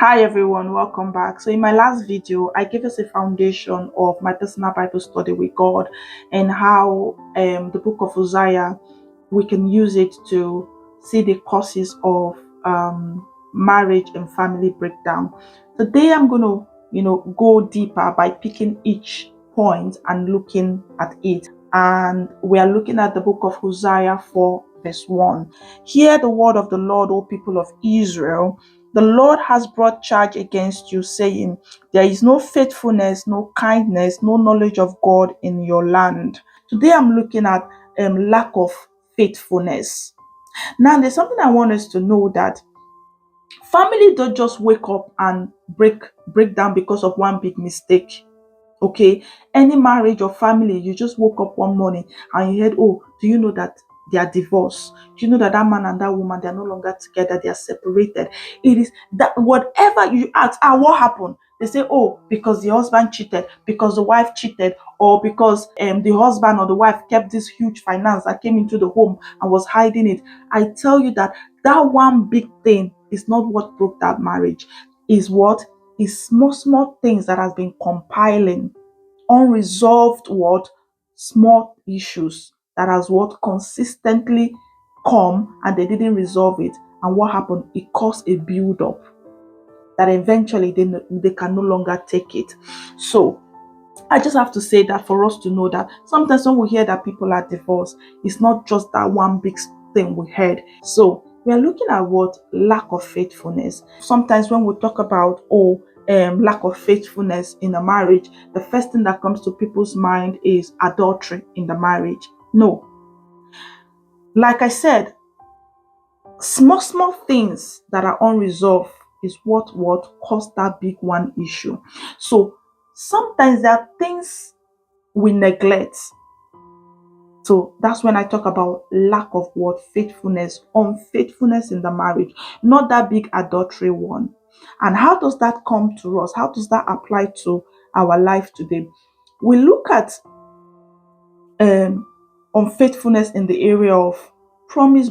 Hi everyone, welcome back. So in my last video, I gave us a foundation of my personal Bible study with God and how the book of Hosea, we can use it to see the causes of marriage and family breakdown. Today I'm going to, go deeper by picking each point and looking at it. And we are looking at the book of Hosea 4 verse 1. Hear the word of the Lord, O people of Israel. The Lord has brought charge against you, saying, there is no faithfulness, no kindness, no knowledge of God in your land. Today I'm looking at lack of faithfulness. Now, there's something I want us to know, that family don't just wake up and break down because of one big mistake. Okay, any marriage or family, you just woke up one morning and you heard, oh, do you know that they are divorced? Do you know that that man and that woman, they are no longer together, they are separated? It is that whatever you ask, what happened? They say, oh, because the husband cheated, because the wife cheated, or because the husband or the wife kept this huge finance that came into the home and was hiding it. I tell you that that one big thing is not what broke that marriage. Is what is small things that has been compiling, unresolved what small issues that has what consistently come and they didn't resolve it. And what happened? It caused a build up that eventually they can no longer take it. So I just have to say that for us to know that sometimes when we hear that people are divorced, it's not just that one big thing we heard. So we are looking at what lack of faithfulness. Sometimes when we talk about lack of faithfulness in a marriage, the first thing that comes to people's mind is adultery in the marriage. No, like I said, small things that are unresolved is what caused that big one issue. So sometimes there are things we neglect. So that's when I talk about lack of what faithfulness, unfaithfulness in the marriage, not that big adultery one. And how does that come to us? How does that apply to our life today? We look at unfaithfulness in the area of promises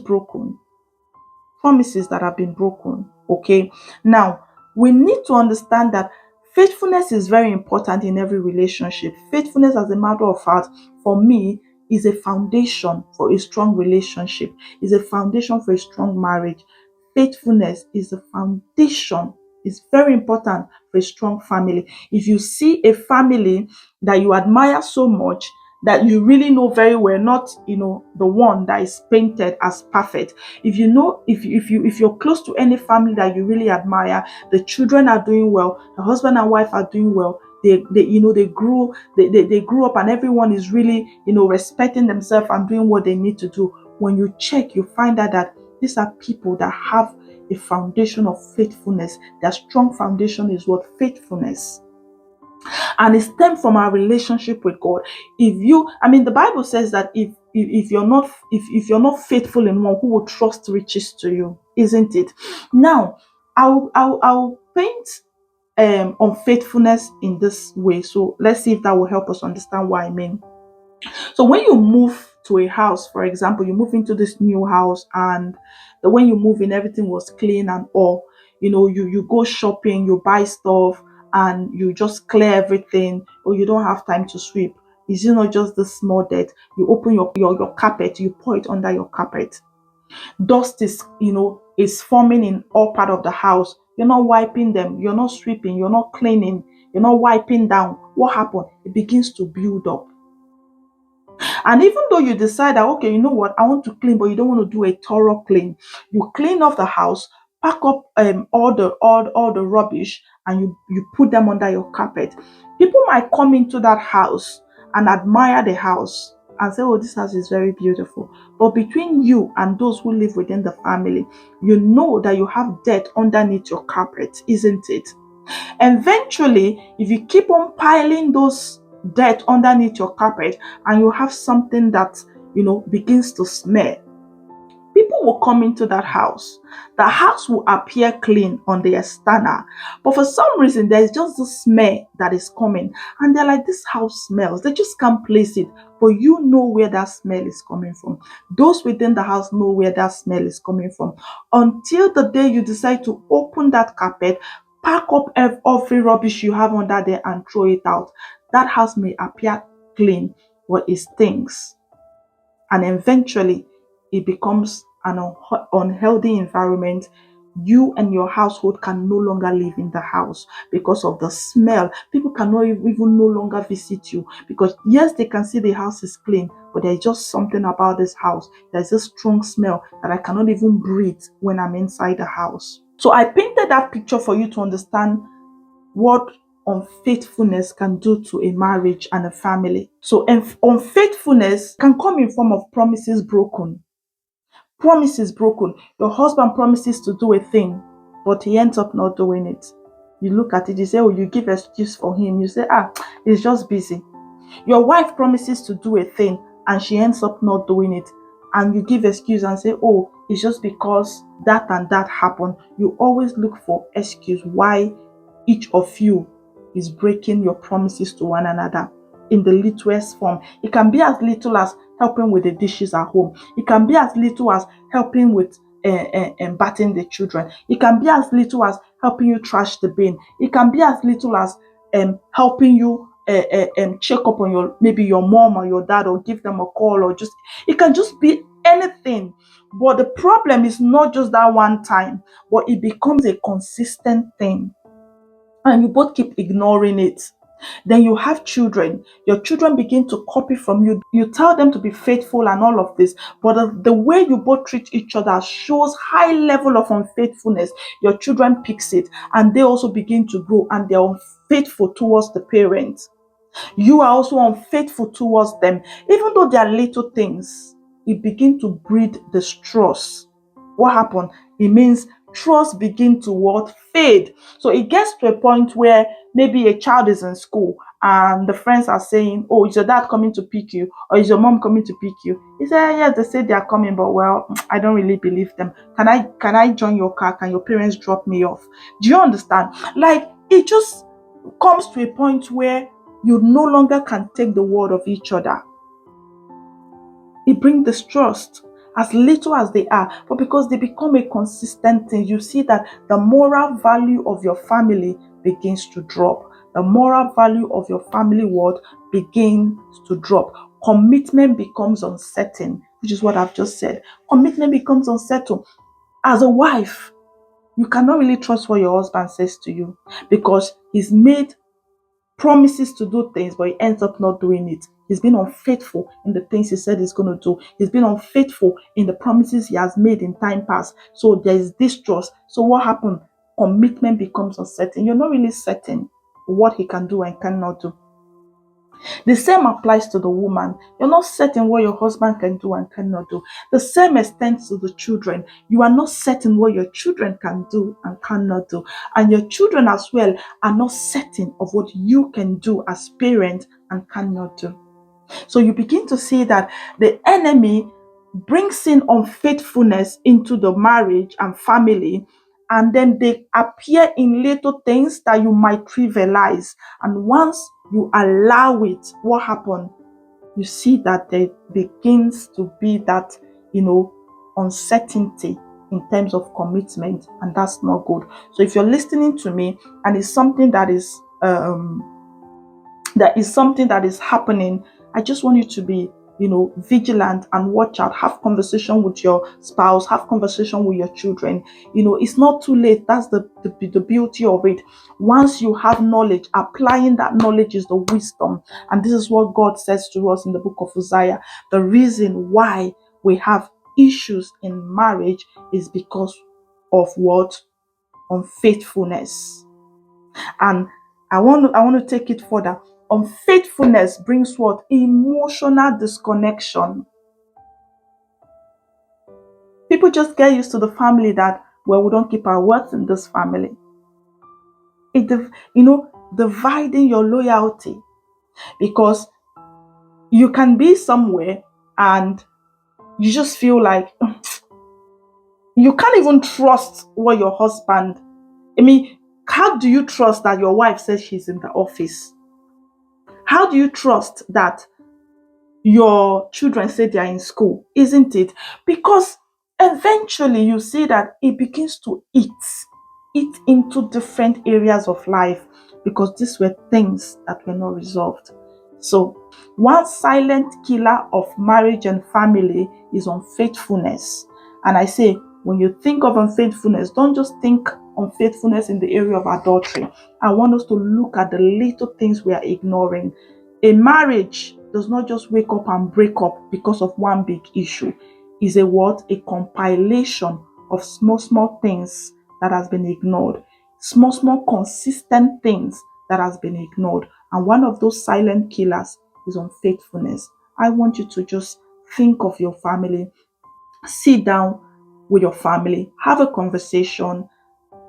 that have been broken. Okay, now we need to understand that faithfulness is very important in every relationship. Faithfulness, as a matter of fact, for me, is a foundation for a strong relationship, is a foundation for a strong marriage. Faithfulness is the foundation. It's very important for a strong family. If you see a family that you admire so much, that you really know very well, not the one that is painted as perfect. If you know, if you're close to any family that you really admire, the children are doing well, the husband and wife are doing well, they grew up and everyone is really respecting themselves and doing what they need to do. When you check, you find out that these are people that have a foundation of faithfulness. Their strong foundation is what? Faithfulness. And it stems from our relationship with God. The Bible says that if you're not faithful in one, who will trust riches to you? Isn't it? Now, I'll paint unfaithfulness in this way. So let's see if that will help us understand what I mean. So when you move to a house, for example, you move into this new house, and when you move in, everything was clean and all. You go shopping, you buy stuff, and you just clear everything, or you don't have time to sweep. Is it not just the small dirt? You open your carpet, you pour it under your carpet. Dust is forming in all part of the house. You're not wiping them, you're not sweeping, you're not cleaning, you're not wiping down. What happened? It begins to build up. And even though you decide that, okay, you know what, I want to clean, but you don't want to do a thorough clean, you clean off the house, pack up all the rubbish, and you put them under your carpet. People might come into that house and admire the house and say, oh, this house is very beautiful. But between you and those who live within the family, you know that you have dirt underneath your carpet, isn't it? Eventually, if you keep on piling those dirt underneath your carpet and you have something that begins to smell, people will come into that house. The house will appear clean on the external, but for some reason there is just this smell that is coming, and they're like, this house smells. They just can't place it, but you know where that smell is coming from. Those within the house know where that smell is coming from, until the day you decide to open that carpet, Pack up every rubbish you have under there and throw it out. That house may appear clean, but it stinks. And eventually, it becomes an unhealthy environment. You and your household can no longer live in the house because of the smell. People cannot even no longer visit you because, yes, they can see the house is clean, but there's just something about this house. There's a strong smell that I cannot even breathe when I'm inside the house. So I painted that picture for you to understand what unfaithfulness can do to a marriage and a family. So unfaithfulness can come in form of promises broken. Promises broken. Your husband promises to do a thing, but he ends up not doing it. You look at it, you say, oh, you give excuse for him. You say, he's just busy. Your wife promises to do a thing and she ends up not doing it. And you give excuse and say, oh, it's just because that and that happened. You always look for excuse why each of you is breaking your promises to one another in the littlest form. It can be as little as helping with the dishes at home. It can be as little as helping with bathing the children. It can be as little as helping you trash the bin. It can be as little as helping you check up on your mom or your dad, or give them a call, or just, it can just be anything. But the problem is not just that one time, but it becomes a consistent thing and you both keep ignoring it. Then you have children. Your children begin to copy from you. You tell them to be faithful and all of this, but the way you both treat each other shows high level of unfaithfulness. Your children picks it and they also begin to grow and they're unfaithful towards the parents. You are also unfaithful towards them. Even though they are little things, it begins to breed distrust. What happened? It means trust begin to what? Fade. So it gets to a point where maybe a child is in school and the friends are saying, oh, is your dad coming to pick you? Or is your mom coming to pick you? He said, yes, they say they are coming, but well, I don't really believe them. Can I join your car? Can your parents drop me off? Do you understand? Like, it just comes to a point where you no longer can take the word of each other. It brings distrust, as little as they are, but because they become a consistent thing, you see that the moral value of your family begins to drop. The moral value of your family world begins to drop. Commitment becomes uncertain, which is what I've just said. Commitment becomes uncertain. As a wife, you cannot really trust what your husband says to you because he's made promises to do things, but he ends up not doing it. He's been unfaithful in the things he said he's going to do. He's been unfaithful in the promises he has made in time past. So there is distrust. So what happened? Commitment becomes uncertain. You're not really certain what he can do and cannot do. The same applies to the woman. You're not certain what your husband can do and cannot do. The same extends to the children. You are not certain what your children can do and cannot do. And your children as well are not certain of what you can do as parent and cannot do. So you begin to see that the enemy brings in unfaithfulness into the marriage and family, and then they appear in little things that you might trivialize. And once you allow it, what happens? You see that there begins to be that, uncertainty in terms of commitment, and that's not good. So if you're listening to me and it's something that is something that is happening, I just want you to be, vigilant and watch out. Have conversation with your spouse, have conversation with your children. It's not too late. That's the beauty of it. Once you have knowledge, applying that knowledge is the wisdom. And this is what God says to us in the book of Hosea. The reason why we have issues in marriage is because of what? Unfaithfulness. And I want to take it further. Unfaithfulness brings what? Emotional disconnection. People just get used to the family that, well, we don't keep our words in this family. Dividing your loyalty, because you can be somewhere and you just feel like you can't even trust what your husband. How do you trust that your wife says she's in the office? How do you trust that your children say they are in school? Isn't it? Because eventually you see that it begins to eat. it into different areas of life because these were things that were not resolved. So, one silent killer of marriage and family is unfaithfulness. And I say, when you think of unfaithfulness, don't just think unfaithfulness in the area of adultery. I want us to look at the little things we are ignoring. A marriage does not just wake up and break up because of one big issue. It's a what? A compilation of small, small things that has been ignored. Small, small consistent things that has been ignored. And one of those silent killers is unfaithfulness. I want you to just think of your family, sit down with your family, have a conversation.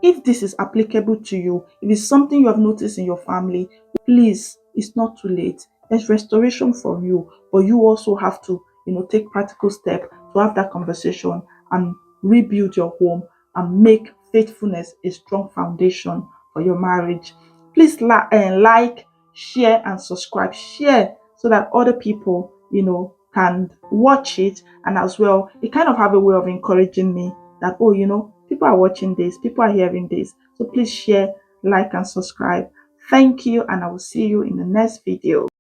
If this is applicable to you, if it's something you have noticed in your family, please, it's not too late. There's restoration from you, but you also have to, take practical steps to have that conversation and rebuild your home and make faithfulness a strong foundation for your marriage. Please like, share, and subscribe. Share so that other people, can watch it, and as well, it kind of have a way of encouraging me that, oh, people are watching this, people are hearing this. So please share, like, and subscribe. Thank you, and I will see you in the next video.